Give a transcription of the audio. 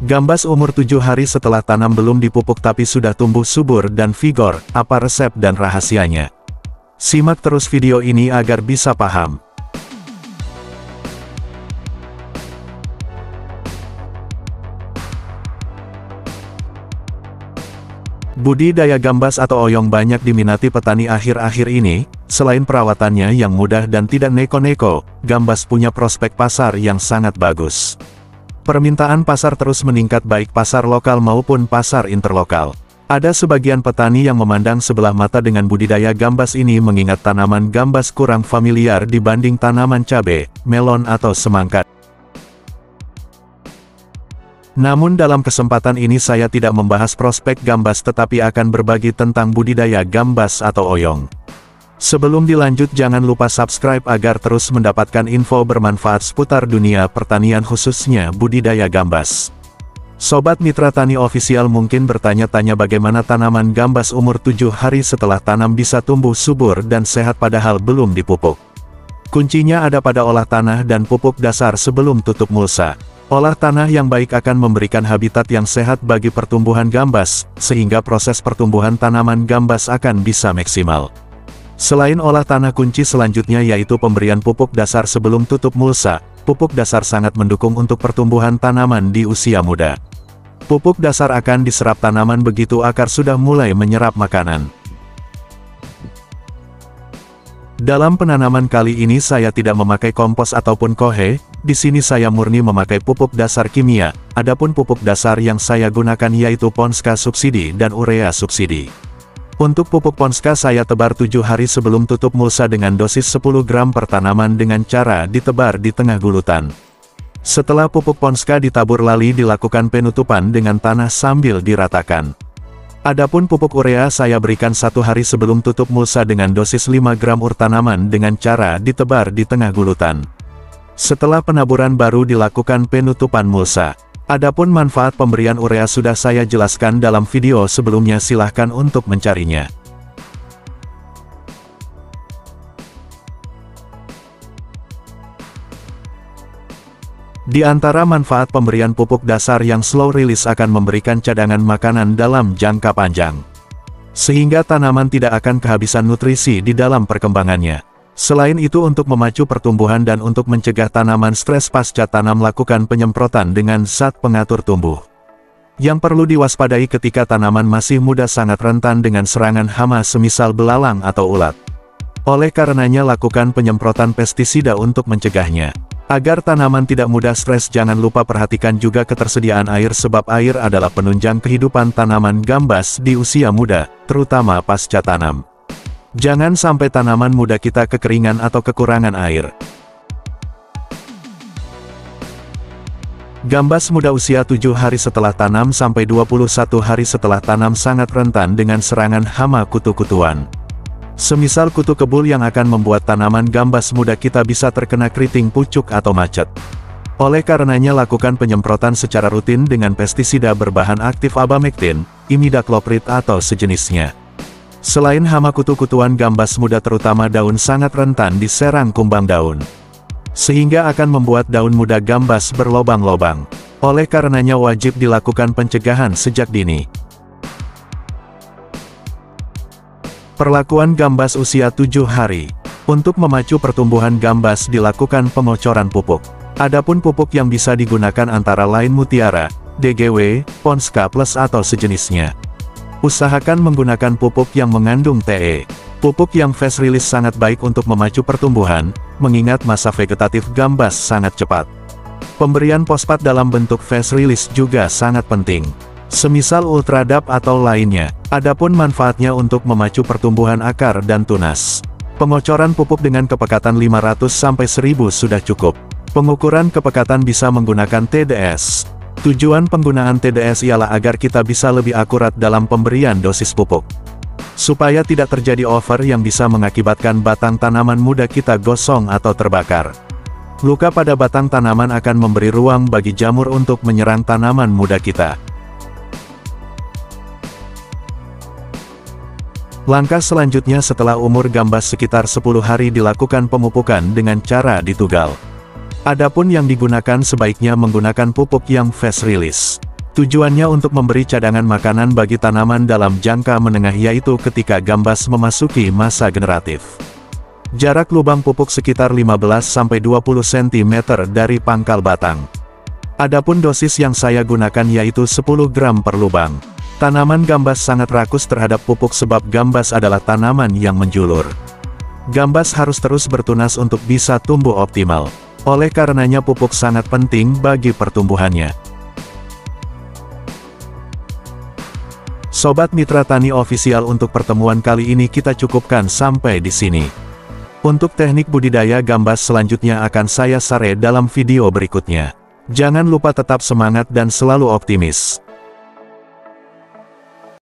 Gambas umur 7 hari setelah tanam belum dipupuk tapi sudah tumbuh subur dan vigor. Apa resep dan rahasianya? Simak terus video ini agar bisa paham. Budidaya gambas atau oyong banyak diminati petani akhir-akhir ini. Selain perawatannya yang mudah dan tidak neko-neko, gambas punya prospek pasar yang sangat bagus. Permintaan pasar terus meningkat baik pasar lokal maupun pasar interlokal. Ada sebagian petani yang memandang sebelah mata dengan budidaya gambas ini mengingat tanaman gambas kurang familiar dibanding tanaman cabai, melon atau semangka. Namun dalam kesempatan ini saya tidak membahas prospek gambas tetapi akan berbagi tentang budidaya gambas atau oyong. Sebelum dilanjut jangan lupa subscribe agar terus mendapatkan info bermanfaat seputar dunia pertanian khususnya budidaya gambas. Sobat Mitra Tani Official mungkin bertanya-tanya bagaimana tanaman gambas umur 7 hari setelah tanam bisa tumbuh subur dan sehat padahal belum dipupuk. Kuncinya ada pada olah tanah dan pupuk dasar sebelum tutup mulsa. Olah tanah yang baik akan memberikan habitat yang sehat bagi pertumbuhan gambas, sehingga proses pertumbuhan tanaman gambas akan bisa maksimal. Selain olah tanah, kunci selanjutnya yaitu pemberian pupuk dasar sebelum tutup mulsa. Pupuk dasar sangat mendukung untuk pertumbuhan tanaman di usia muda. Pupuk dasar akan diserap tanaman begitu akar sudah mulai menyerap makanan. Dalam penanaman kali ini saya tidak memakai kompos ataupun kohe, di sini saya murni memakai pupuk dasar kimia. Adapun pupuk dasar yang saya gunakan yaitu Ponska subsidi dan urea subsidi. Untuk pupuk Ponska saya tebar 7 hari sebelum tutup mulsa dengan dosis 10 gram per tanaman dengan cara ditebar di tengah gulutan. Setelah pupuk Ponska ditabur lalu dilakukan penutupan dengan tanah sambil diratakan. Adapun pupuk urea saya berikan 1 hari sebelum tutup mulsa dengan dosis 5 gram ur tanaman dengan cara ditebar di tengah gulutan. Setelah penaburan baru dilakukan penutupan mulsa. Adapun manfaat pemberian urea sudah saya jelaskan dalam video sebelumnya, silahkan untuk mencarinya. Di antara manfaat pemberian pupuk dasar yang slow release akan memberikan cadangan makanan dalam jangka panjang. Sehingga tanaman tidak akan kehabisan nutrisi di dalam perkembangannya. Selain itu untuk memacu pertumbuhan dan untuk mencegah tanaman stres pasca tanam lakukan penyemprotan dengan zat pengatur tumbuh. Yang perlu diwaspadai ketika tanaman masih muda sangat rentan dengan serangan hama semisal belalang atau ulat. Oleh karenanya lakukan penyemprotan pestisida untuk mencegahnya. Agar tanaman tidak mudah stres jangan lupa perhatikan juga ketersediaan air sebab air adalah penunjang kehidupan tanaman gambas di usia muda, terutama pasca tanam. Jangan sampai tanaman muda kita kekeringan atau kekurangan air. Gambas muda usia 7 hari setelah tanam sampai 21 hari setelah tanam sangat rentan dengan serangan hama kutu-kutuan. Semisal kutu kebul yang akan membuat tanaman gambas muda kita bisa terkena keriting pucuk atau macet. Oleh karenanya lakukan penyemprotan secara rutin dengan pestisida berbahan aktif abamectin, imidacloprid atau sejenisnya. Selain hama kutu-kutuan gambas muda terutama daun sangat rentan diserang kumbang daun. Sehingga akan membuat daun muda gambas berlobang-lobang. Oleh karenanya wajib dilakukan pencegahan sejak dini. Perlakuan gambas usia 7 hari. Untuk memacu pertumbuhan gambas dilakukan pengocoran pupuk. Adapun pupuk yang bisa digunakan antara lain Mutiara, DGW, Ponska Plus atau sejenisnya. Usahakan menggunakan pupuk yang mengandung TE. Pupuk yang fast release sangat baik untuk memacu pertumbuhan, mengingat masa vegetatif gambas sangat cepat. Pemberian fosfat dalam bentuk fast release juga sangat penting. Semisal Ultradap atau lainnya. Adapun manfaatnya untuk memacu pertumbuhan akar dan tunas. Pengocoran pupuk dengan kepekatan 500-1000 sudah cukup. Pengukuran kepekatan bisa menggunakan TDS. Tujuan penggunaan TDS ialah agar kita bisa lebih akurat dalam pemberian dosis pupuk. Supaya tidak terjadi over yang bisa mengakibatkan batang tanaman muda kita gosong atau terbakar. Luka pada batang tanaman akan memberi ruang bagi jamur untuk menyerang tanaman muda kita. Langkah selanjutnya setelah umur gambas sekitar 10 hari dilakukan pemupukan dengan cara ditugal. Adapun yang digunakan sebaiknya menggunakan pupuk yang fast release. Tujuannya untuk memberi cadangan makanan bagi tanaman dalam jangka menengah yaitu ketika gambas memasuki masa generatif. Jarak lubang pupuk sekitar 15-20 cm dari pangkal batang. Adapun dosis yang saya gunakan yaitu 10 gram per lubang. Tanaman gambas sangat rakus terhadap pupuk sebab gambas adalah tanaman yang menjulur. Gambas harus terus bertunas untuk bisa tumbuh optimal. Oleh karenanya pupuk sangat penting bagi pertumbuhannya. Sobat Mitra Tani Official, untuk pertemuan kali ini kita cukupkan sampai di sini. Untuk teknik budidaya gambas selanjutnya akan saya share dalam video berikutnya. Jangan lupa tetap semangat dan selalu optimis.